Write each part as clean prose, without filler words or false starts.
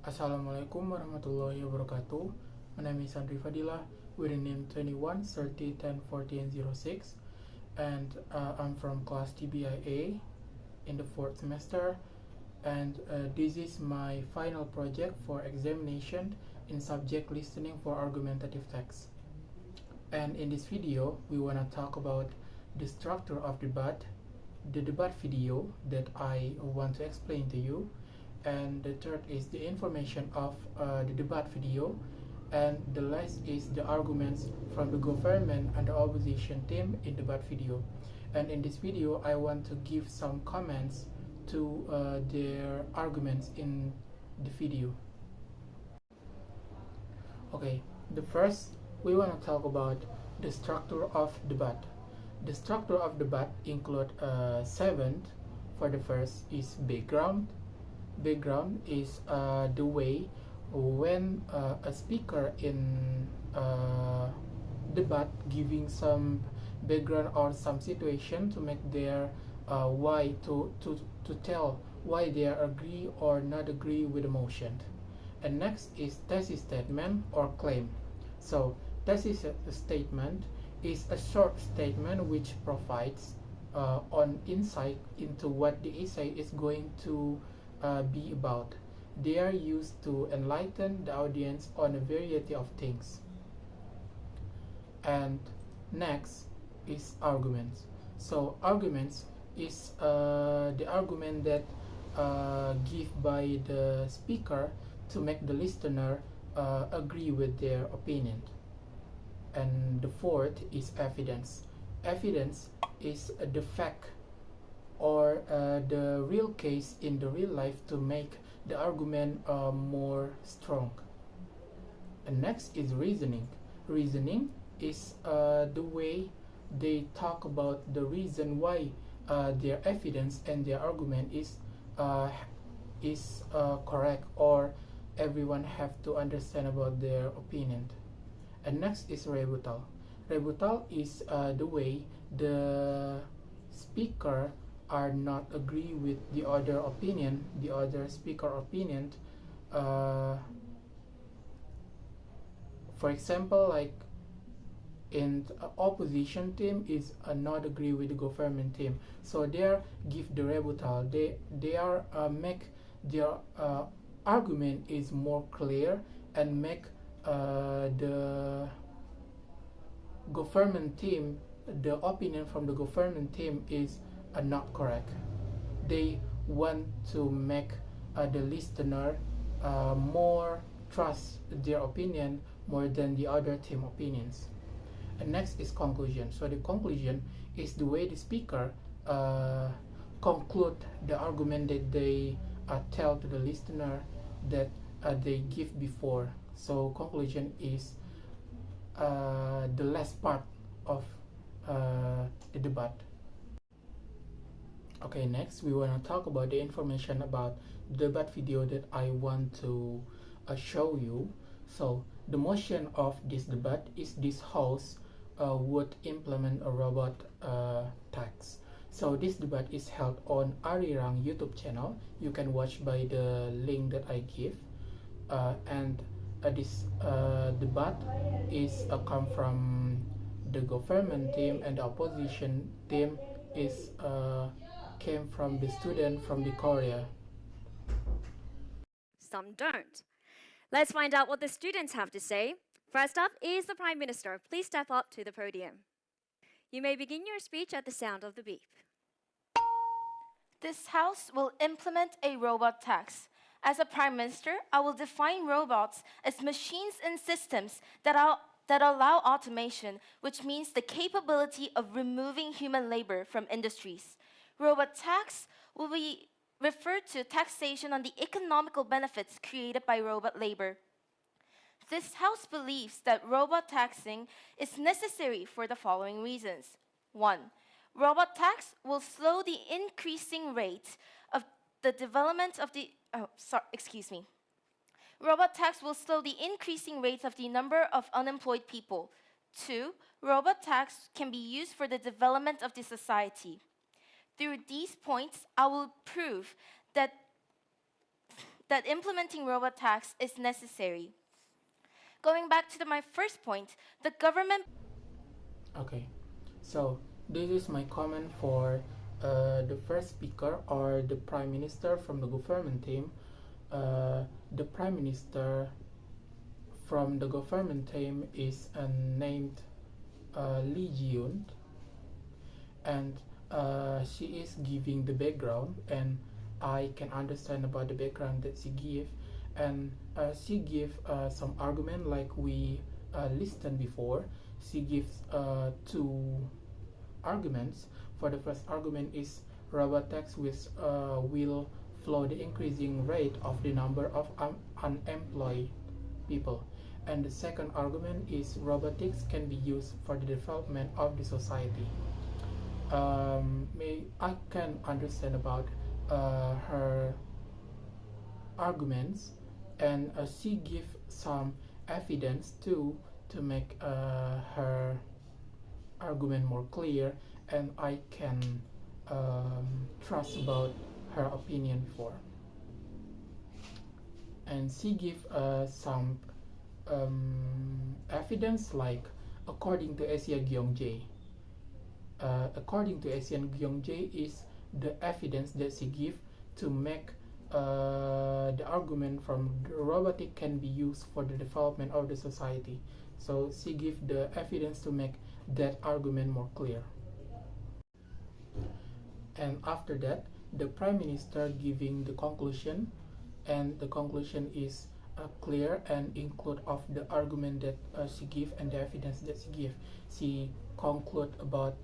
Assalamualaikum warahmatullahi wabarakatuh. My name is Andri Fadillah with the name 21 30 10 40 and 06, and I'm from class TBIA in the 4th semester, and this is my final project for examination in subject listening for argumentative text. And in this video we want to talk about the structure of debate, the debate video that I want to explain to you, and the third is the information of the debate video, and the last is the arguments from the government and the opposition team in debate video. And in this video I want to give some comments to their arguments in the video. Okay, the first we want to talk about the structure of debate. The structure of debate include 7. For the first is background. Background is the way when a speaker in debate giving some background or some situation to make their why to tell why they agree or not agree with the motion. And next is thesis statement or claim. So thesis statement is a short statement which provides on insight into what the essay is going to be about. They are used to enlighten the audience on a variety of things. And next is arguments. So arguments is the argument that give by the speaker to make the listener agree with their opinion. And the fourth is evidence. Evidence is the fact or the real case in the real life to make the argument more strong. And next is reasoning. Reasoning is the way they talk about the reason why their evidence and their argument is correct, or everyone have to understand about their opinion. And next is rebuttal. Rebuttal is the way the speaker are not agree with the other opinion, the other speaker opinion. For example, like in opposition team is not agree with the government team, so they give the rebuttal. They are make their argument is more clear and make the government team, the opinion from the government team is not correct. They want to make the listener more trust their opinion more than the other team opinions. And next is conclusion. So the conclusion is the way the speaker conclude the argument that they tell to the listener that they give before. So conclusion is the last part of the debate. Okay, next we want to talk about the information about the debate video that I want to show you. So the motion of this debate is this house would implement a robot tax. So this debate is held on Arirang YouTube channel. You can watch by the link that I give. And this debate is come from the government team, and the opposition team is came from the student from the Korea. Some don't. Let's find out what the students have to say. First up is the Prime Minister. Please step up to the podium. You may begin your speech at the sound of the beep. This House will implement a robot tax. As a Prime Minister, I will define robots as machines and systems that allow automation, which means the capability of removing human labor from industries. Robot tax will be referred to taxation on the economical benefits created by robot labor. This House believes that robot taxing is necessary for the following reasons. 1. Robot tax will slow the increasing rate of the development of the Robot tax will slow the increasing rate of the number of unemployed people. 2. Robot tax can be used for the development of the society. Through these points, I will prove that that implementing robot tax is necessary. Going back to my first point, the government... Okay, so this is my comment for the first speaker or the Prime Minister from the government team. The Prime Minister from the government team is named Lee Ji-yoon, and she is giving the background, and I can understand about the background that she give, and she give some argument like we listened before. She gives two arguments. For the first argument is robot tax will flow the increasing rate of the number of unemployed people, and the second argument is robotics can be used for the development of the society. I can understand about her arguments, and she give some evidence too to make her argument more clear, and I can trust about her opinion before. And she give some evidence like according to Asian Gyeongjae. According to Asian Gyeongjae is the evidence that she give to make the argument from the robotic can be used for the development of the society. So she give the evidence to make that argument more clear. And after that, the Prime Minister giving the conclusion, and the conclusion is clear and include of the argument that she give and the evidence that she give. She conclude about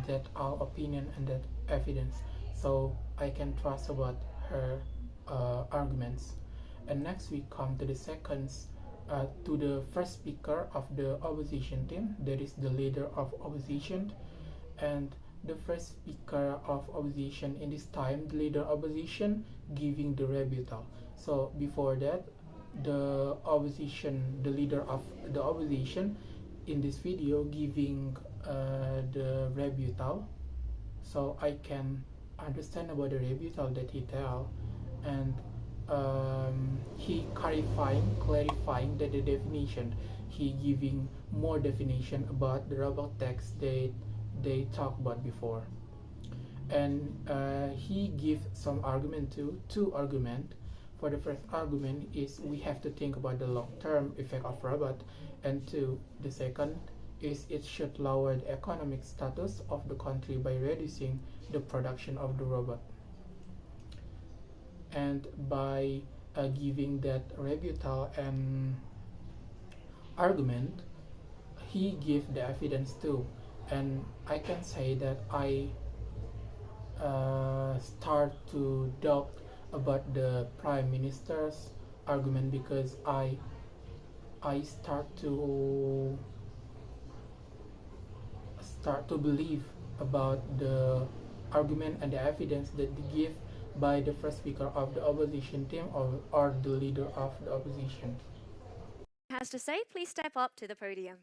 that our opinion and that evidence, so I can trust about her arguments. And next we come to the to the first speaker of the opposition team, that is the leader of opposition. And the first speaker of opposition in this time, the leader of opposition giving the rebuttal. So before that, the leader of the opposition in this video giving the rebuttal, so I can understand about the rebuttal that he tell, and he clarifying that the definition, he giving more definition about the robot tax that they talked about before, and he give some argument too, two argument. For the first argument is we have to think about the long-term effect of robot, and two, the second is it should lower the economic status of the country by reducing the production of the robot. And by giving that rebuttal and argument, he give the evidence too, and I can say that I start to doubt about the Prime Minister's argument, because I start to believe about the argument and the evidence that they give by the first speaker of the opposition team, or the leader of the opposition. Has to say, please step up to the podium.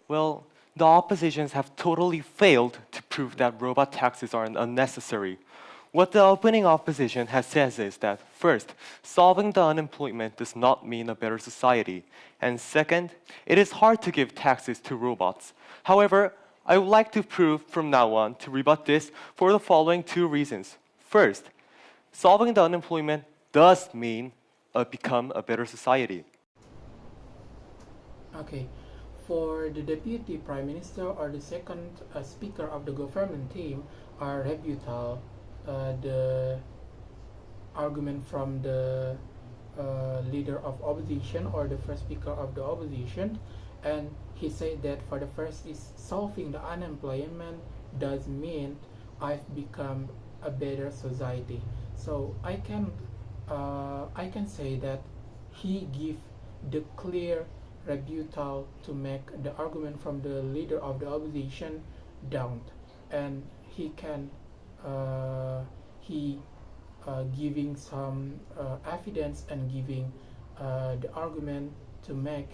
Well, the oppositions have totally failed to prove that robot taxes are unnecessary. What the opening opposition has said is that, first, solving the unemployment does not mean a better society, and second, it is hard to give taxes to robots. However, I would like to prove from now on to rebut this for the following two reasons. First, solving the unemployment does mean become a better society. Okay, for the Deputy Prime Minister or the second speaker of the government team are rebuttal the argument from the leader of opposition or the first speaker of the opposition, and he said that for the first is solving the unemployment does mean I've become a better society. So I can say that he give the clear rebuttal to make the argument from the leader of the opposition down, and he can giving some evidence and giving the argument to make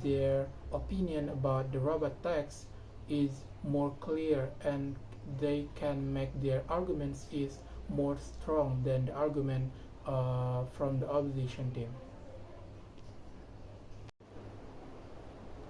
their opinion about the robot tax is more clear, and they can make their arguments is more strong than the argument from the opposition team.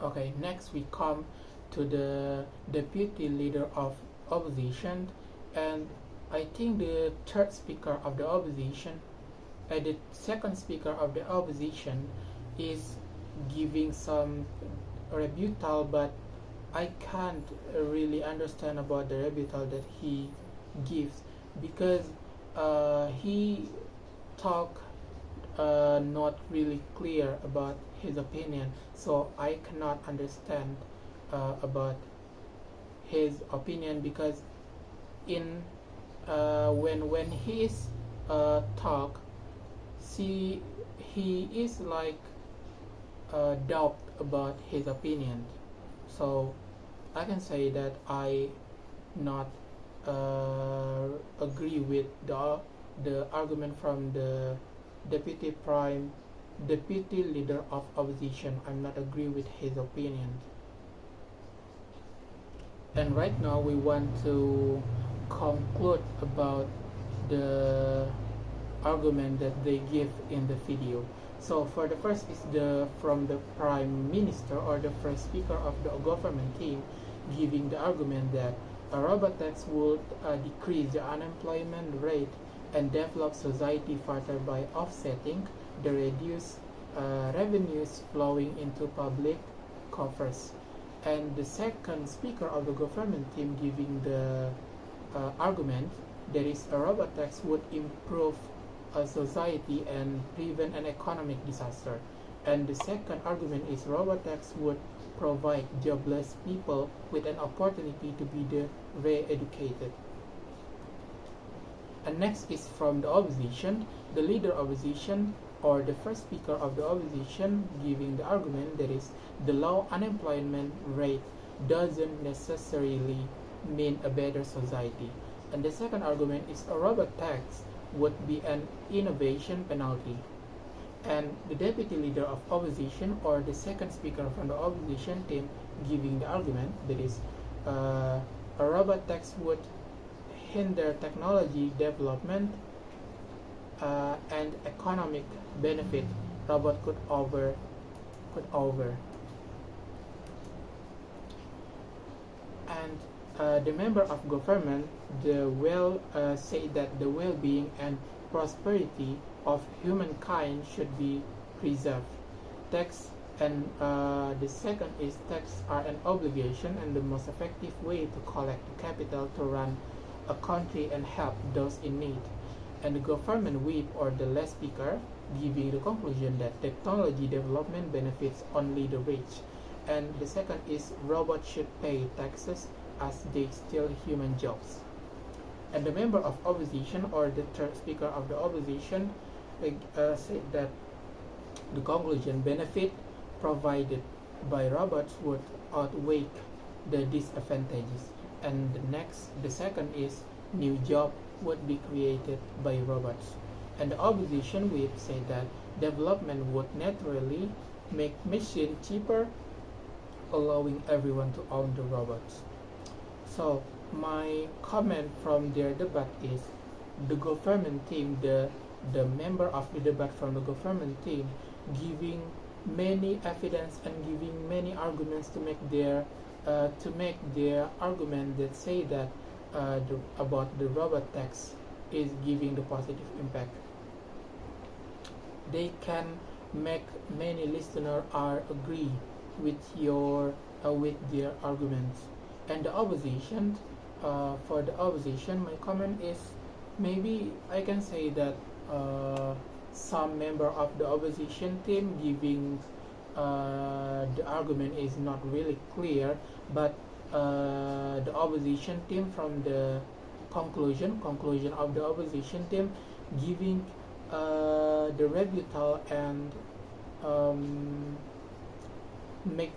Okay, next we come to the deputy leader of opposition, and I think the third speaker of the opposition, the second speaker of the opposition is giving some rebuttal, but I can't really understand about the rebuttal that he gives, because he talk not really clear about his opinion, so I cannot understand about his opinion, because in when he is talk, see, he is like doubt about his opinion. So I can say that I not agree with the argument from the deputy leader of opposition. I'm not agree with his opinion. And right now we want to conclude about the argument that they give in the video. So for the first is from the prime minister, or the first speaker of the government team, giving the argument that a robot tax would decrease the unemployment rate and develop society further by offsetting the reduced revenues flowing into public coffers. And the second speaker of the government team giving the argument that is a robot tax would improve a society and prevent an economic disaster. And the second argument is robot tax would provide jobless people with an opportunity to be re-educated. And next is from the opposition, the leader opposition, or the first speaker of the opposition, giving the argument that is the low unemployment rate doesn't necessarily mean a better society. And the second argument is a robot tax would be an innovation penalty. And the deputy leader of opposition, or the second speaker from the opposition team, giving the argument that is a robot tax would hinder technology development and economic benefit robot could over. And the member of government say that the well-being and prosperity of humankind should be preserved. Tax and the second is tax are an obligation and the most effective way to collect capital to run a country and help those in need. And the government whip, or the last speaker, giving the conclusion that technology development benefits only the rich. And the second is robots should pay taxes as they steal human jobs. And the member of opposition, or the third speaker of the opposition, said that the conclusion benefit provided by robots would outweigh the disadvantages. And the second is new job would be created by robots. And the opposition whip said that development would naturally make machine cheaper, allowing everyone to own the robots. So my comment from their debate is the government team, the member of the debate from the government team, giving many evidence and giving many arguments to make their argument that say that about the robot tax is giving the positive impact. They can make many listeners are agree with their arguments. And the opposition, for the opposition, my comment is maybe I can say that some member of the opposition team giving the argument is not really clear, but the opposition team from the conclusion of the opposition team giving the rebuttal and make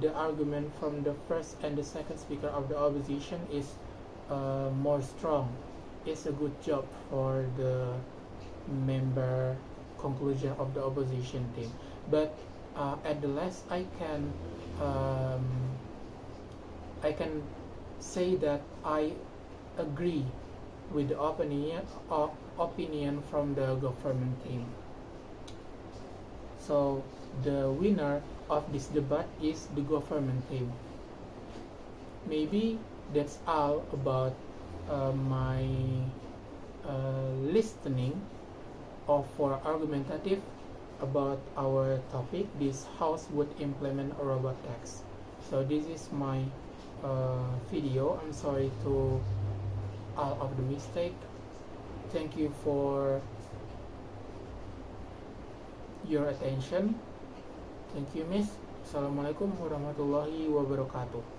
the argument from the first and the second speaker of the opposition is more strong. It's a good job for the member conclusion of the opposition team. But at the last, I can say that I agree with the opinion from the government team. So the winner of this debate is the government team. Maybe that's all about my listening of for argumentative about our topic, this house would implement a robot tax. So this is my video. I'm sorry to all of the mistake. Thank you for your attention. Thank you, Miss. Assalamualaikum warahmatullahi wabarakatuh.